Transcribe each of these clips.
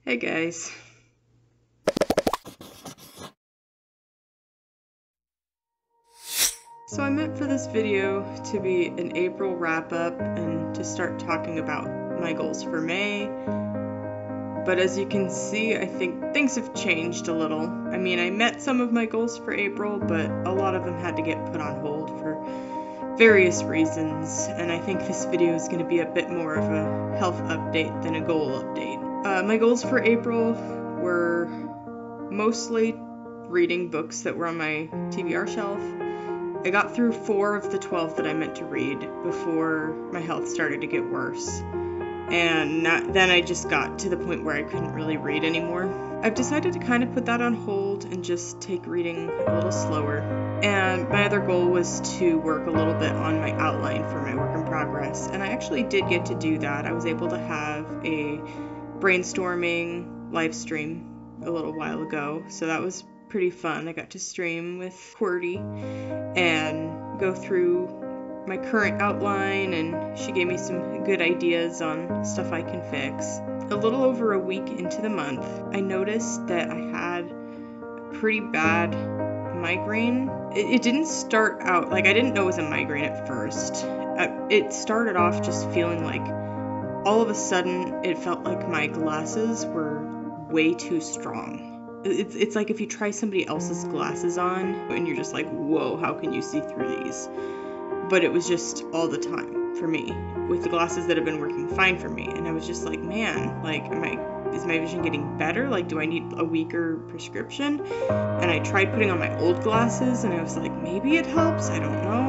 Hey guys. So I meant for this video to be an April wrap-up and to start talking about my goals for May, but as you can see, I think things have changed a little. I mean, I met some of my goals for April, but a lot of them had to get put on hold for various reasons, and I think this video is going to be a bit more of a health update than a goal update. My goals for April were mostly reading books that were on my TBR shelf. I got through 4 of the 12 that I meant to read before my health started to get worse, and then I just got to the point where I couldn't really read anymore. I've decided to kind of put that on hold and just take reading a little slower, and my other goal was to work a little bit on my outline for my work in progress, and I actually did get to do that. I was able to have a brainstorming live stream a little while ago, so that was pretty fun. I got to stream with QWERTY and go through my current outline, and she gave me some good ideas on stuff I can fix. A little over a week into the month, I noticed that I had a pretty bad migraine. It didn't start out, like, I didn't know it was a migraine at first. It started off just feeling like all of a sudden it felt like my glasses were way too strong. It's like if you try somebody else's glasses on and you're just like, whoa, how can you see through these? But it was just all the time for me with the glasses that have been working fine for me. And I was just like, man, like, is my vision getting better? Like, do I need a weaker prescription? And I tried putting on my old glasses and I was like, maybe it helps, I don't know.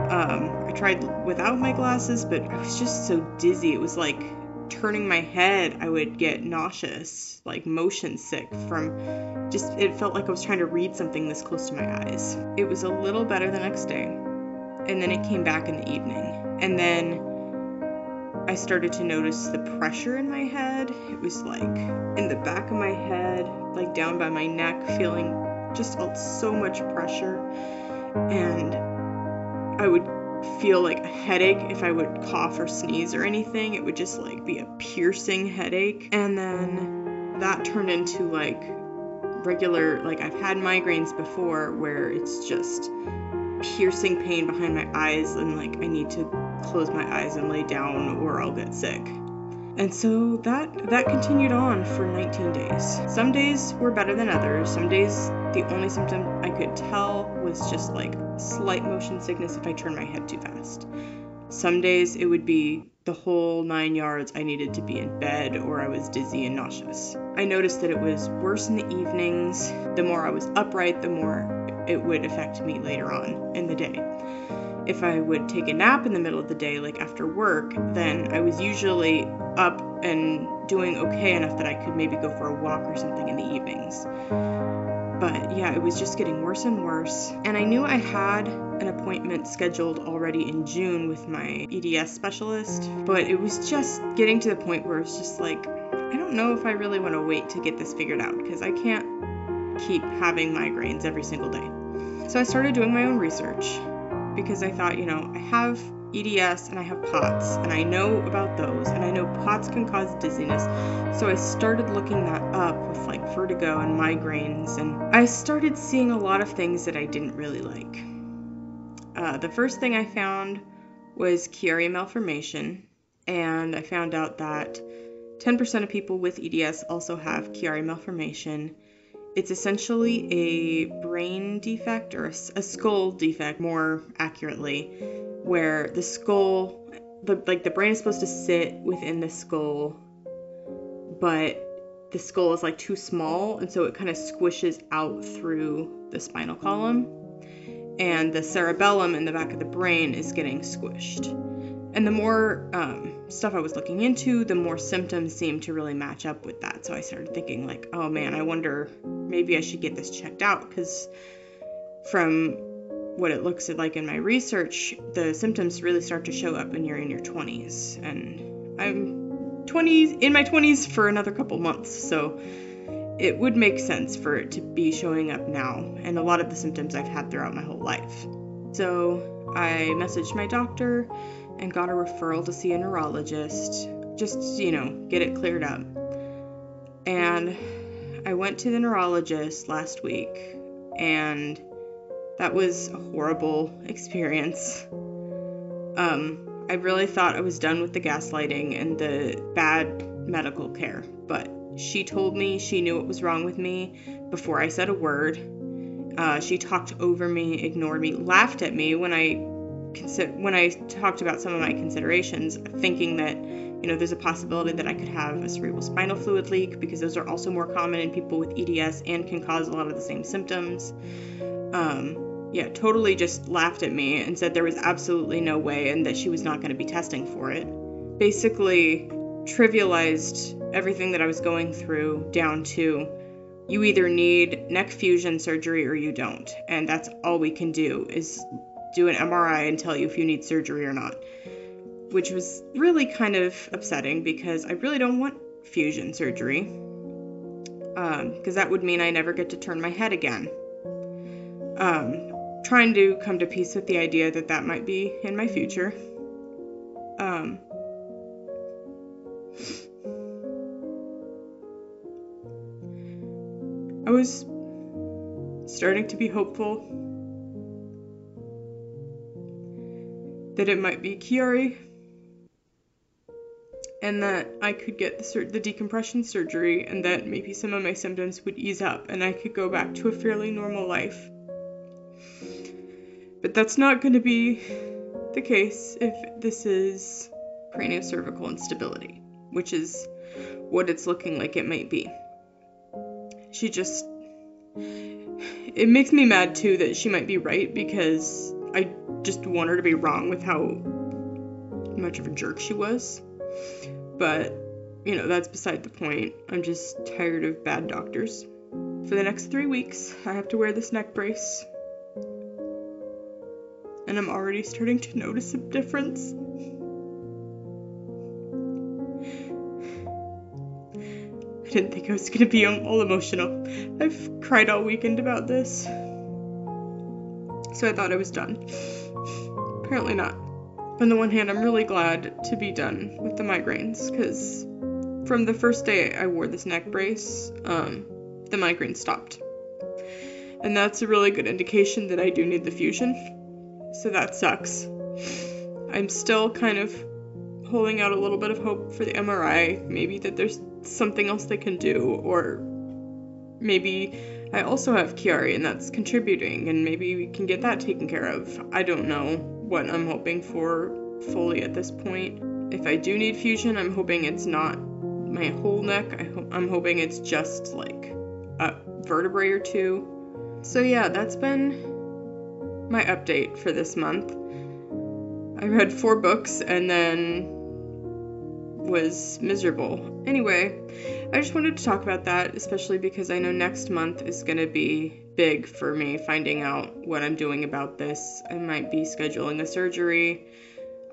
I tried without my glasses, but I was just so dizzy. It was like turning my head, I would get nauseous, like motion sick from just, it felt like I was trying to read something this close to my eyes. It was a little better the next day, and then it came back in the evening, and then I started to notice the pressure in my head. It was like in the back of my head, like down by my neck, feeling just so much pressure, and I would feel like a headache if I would cough or sneeze or anything. It would just like be a piercing headache, and then that turned into like regular, like, I've had migraines before where it's just piercing pain behind my eyes and like I need to close my eyes and lay down or I'll get sick. And so that continued on for 19 days. Some days were better than others. Some days the only symptom I could tell was just like slight motion sickness if I turned my head too fast. Some days it would be the whole 9 yards. I needed to be in bed or I was dizzy and nauseous. I noticed that it was worse in the evenings. The more I was upright, the more it would affect me later on in the day. If I would take a nap in the middle of the day, like after work, then I was usually up and doing okay enough that I could maybe go for a walk or something in the evenings. But yeah, it was just getting worse and worse. And I knew I had an appointment scheduled already in June with my EDS specialist, but it was just getting to the point where it's just like, I don't know if I really want to wait to get this figured out, because I can't keep having migraines every single day. So I started doing my own research, because I thought, I have EDS and I have POTS, and I know about those, and I know POTS can cause dizziness. So I started looking that up with like vertigo and migraines, and I started seeing a lot of things that I didn't really like. The first thing I found was Chiari malformation, and I found out that 10% of people with EDS also have Chiari malformation. It's essentially a brain defect, or a skull defect more accurately, where the skull, the brain is supposed to sit within the skull, but the skull is like too small, and so it kind of squishes out through the spinal column, and the cerebellum in the back of the brain is getting squished. And the more stuff I was looking into, the more symptoms seemed to really match up with that. So I started thinking like, oh man, I wonder, maybe I should get this checked out, because from what it looks like in my research, the symptoms really start to show up when you're in your 20s. And I'm in my 20s for another couple months, so it would make sense for it to be showing up now. And a lot of the symptoms I've had throughout my whole life. So I messaged my doctor and got a referral to see a neurologist, just, get it cleared up. And I went to the neurologist last week, and that was a horrible experience. I really thought I was done with the gaslighting and the bad medical care, but she told me she knew what was wrong with me before I said a word. She talked over me, ignored me, laughed at me when I talked about some of my considerations, thinking that, there's a possibility that I could have a cerebral spinal fluid leak, because those are also more common in people with EDS and can cause a lot of the same symptoms. Totally just laughed at me and said there was absolutely no way and that she was not going to be testing for it. Basically trivialized everything that I was going through down to, you either need neck fusion surgery or you don't. And that's all we can do, is do an MRI and tell you if you need surgery or not. Which was really kind of upsetting, because I really don't want fusion surgery. Because that would mean I never get to turn my head again. Trying to come to peace with the idea that that might be in my future. I was starting to be hopeful that it might be Chiari, and that I could get the decompression surgery, and that maybe some of my symptoms would ease up and I could go back to a fairly normal life. But that's not going to be the case if this is craniocervical instability, which is what it's looking like it might be. It makes me mad too that she might be right, because I just want her to be wrong with how much of a jerk she was. But, that's beside the point. I'm just tired of bad doctors. For the next 3 weeks, I have to wear this neck brace. And I'm already starting to notice a difference. I didn't think I was going to be all emotional. I've cried all weekend about this. So I thought I was done. Apparently not. On the one hand, I'm really glad to be done with the migraines, because from the first day I wore this neck brace, the migraines stopped. And that's a really good indication that I do need the fusion. So that sucks. I'm still kind of holding out a little bit of hope for the MRI, maybe that there's something else they can do, or maybe I also have Chiari and that's contributing, and maybe we can get that taken care of. I don't know what I'm hoping for fully at this point. If I do need fusion, I'm hoping it's not my whole neck. I'm hoping it's just like a vertebrae or two. So yeah, that's been my update for this month. I read 4 books and then was miserable. Anyway, I just wanted to talk about that, especially because I know next month is going to be big for me, finding out what I'm doing about this. I might be scheduling a surgery.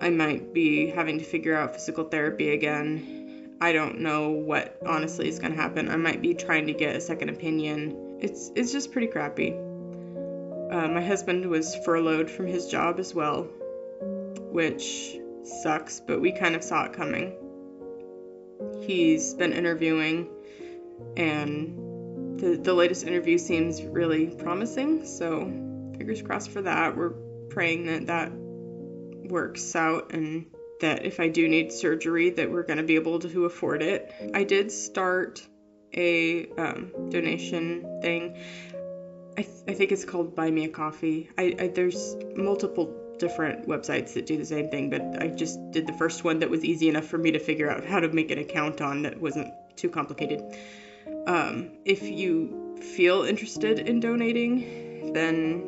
I might be having to figure out physical therapy again. I don't know what honestly is going to happen. I might be trying to get a second opinion. It's just pretty crappy. My husband was furloughed from his job as well, which sucks, but we kind of saw it coming. He's been interviewing, and the latest interview seems really promising, so fingers crossed for that. We're praying that works out, and that if I do need surgery, that we're going to be able to afford it. I did start a donation thing. I think it's called Buy Me a Coffee. There's multiple different websites that do the same thing, but I just did the first one that was easy enough for me to figure out how to make an account on, that wasn't too complicated. If you feel interested in donating, then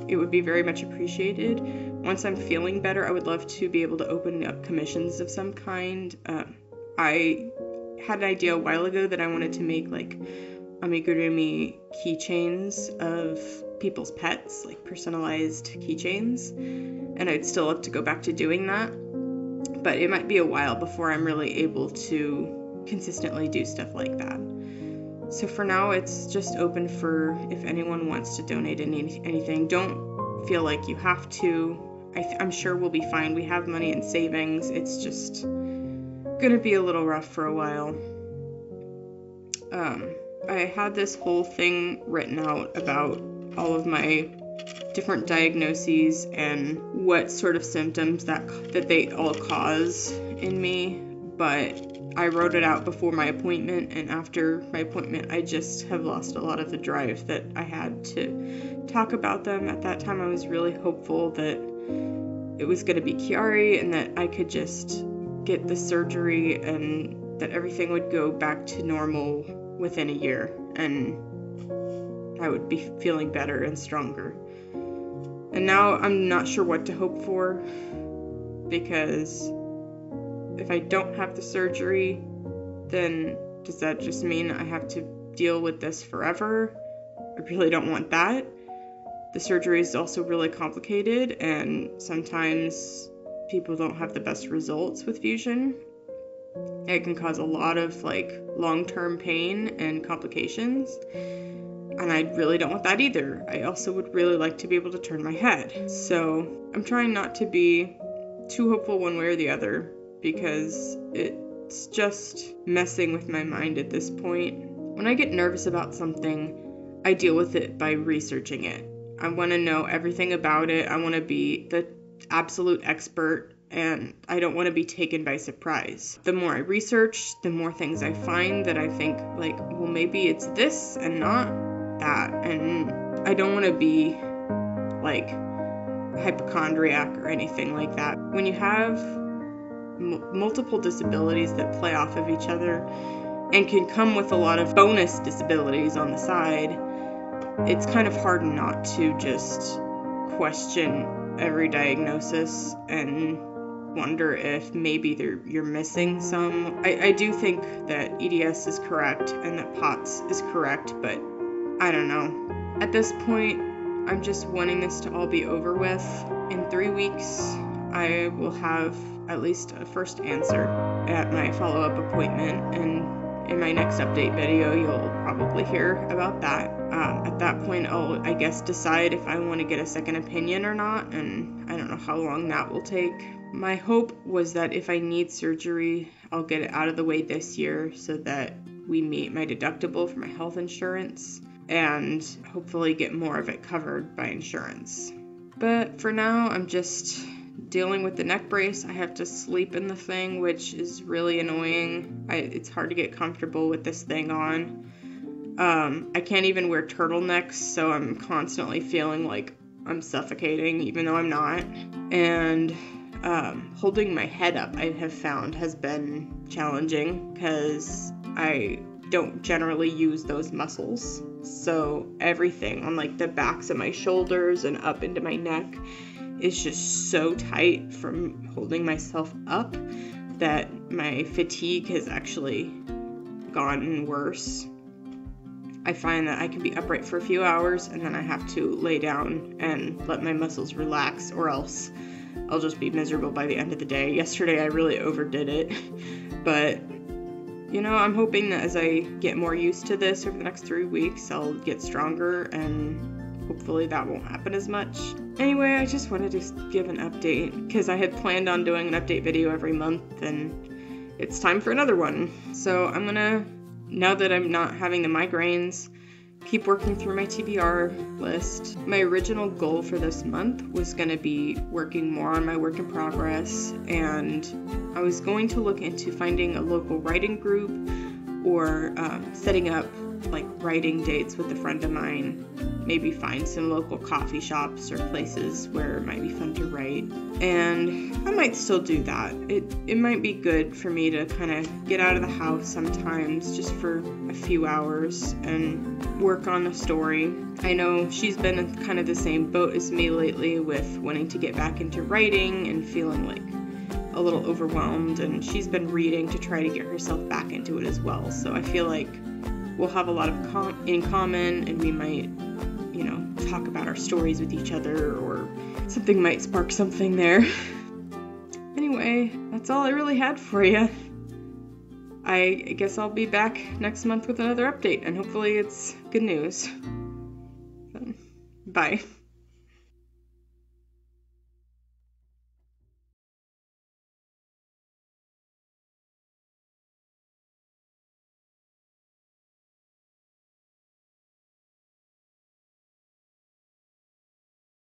it would be very much appreciated. Once I'm feeling better, I would love to be able to open up commissions of some kind. I had an idea a while ago that I wanted to make like amigurumi keychains of people's pets, like personalized keychains, and I'd still have to go back to doing that, but it might be a while before I'm really able to consistently do stuff like that. So for now, it's just open for if anyone wants to donate anything. Don't feel like you have to. I'm sure we'll be fine. We have money in savings. It's just gonna be a little rough for a while. I had this whole thing written out about all of my different diagnoses and what sort of symptoms that they all cause in me, but I wrote it out before my appointment, and after my appointment I just have lost a lot of the drive that I had to talk about them. At that time I was really hopeful that it was going to be Chiari and that I could just get the surgery and that everything would go back to normal within a year and I would be feeling better and stronger. And now I'm not sure what to hope for, because if I don't have the surgery, then does that just mean I have to deal with this forever? I really don't want that. The surgery is also really complicated, and sometimes people don't have the best results with fusion. It can cause a lot of long-term pain and complications, and I really don't want that either. I also would really like to be able to turn my head. So I'm trying not to be too hopeful one way or the other, because it's just messing with my mind at this point. When I get nervous about something, I deal with it by researching it. I want to know everything about it. I want to be the absolute expert, and I don't want to be taken by surprise. The more I research, the more things I find that I think well, maybe it's this and not that. And I don't want to be hypochondriac or anything like that. When you have multiple disabilities that play off of each other and can come with a lot of bonus disabilities on the side, it's kind of hard not to just question every diagnosis and wonder if maybe you're missing some. I do think that EDS is correct and that POTS is correct, but I don't know. At this point, I'm just wanting this to all be over with. In 3 weeks, I will have at least a first answer at my follow-up appointment, and in my next update video, you'll probably hear about that. At that point, I'll, I guess, decide if I want to get a second opinion or not, and I don't know how long that will take. My hope was that if I need surgery, I'll get it out of the way this year so that we meet my deductible for my health insurance and hopefully get more of it covered by insurance. But for now, I'm just dealing with the neck brace. I have to sleep in the thing, which is really annoying. It's hard to get comfortable with this thing on. I can't even wear turtlenecks, so I'm constantly feeling like I'm suffocating, even though I'm not. And holding my head up, I have found, has been challenging because I don't generally use those muscles. So everything on the backs of my shoulders and up into my neck is just so tight from holding myself up that my fatigue has actually gotten worse. I find that I can be upright for a few hours and then I have to lay down and let my muscles relax, or else I'll just be miserable by the end of the day. Yesterday I really overdid it, but I'm hoping that as I get more used to this over the next 3 weeks, I'll get stronger and hopefully that won't happen as much. Anyway, I just wanted to give an update because I had planned on doing an update video every month, and it's time for another one. So I'm gonna, now that I'm not having the migraines, keep working through my TBR list. My original goal for this month was going to be working more on my work in progress, and I was going to look into finding a local writing group or setting up writing dates with a friend of mine, maybe find some local coffee shops or places where it might be fun to write. And I might still do that. It might be good for me to kind of get out of the house sometimes just for a few hours and work on a story. I know she's been in kind of the same boat as me lately with wanting to get back into writing and feeling a little overwhelmed, and she's been reading to try to get herself back into it as well. So I feel like we'll have a lot of in common, and we might, talk about our stories with each other, or something might spark something there. Anyway, that's all I really had for you. I guess I'll be back next month with another update, and hopefully it's good news. Bye.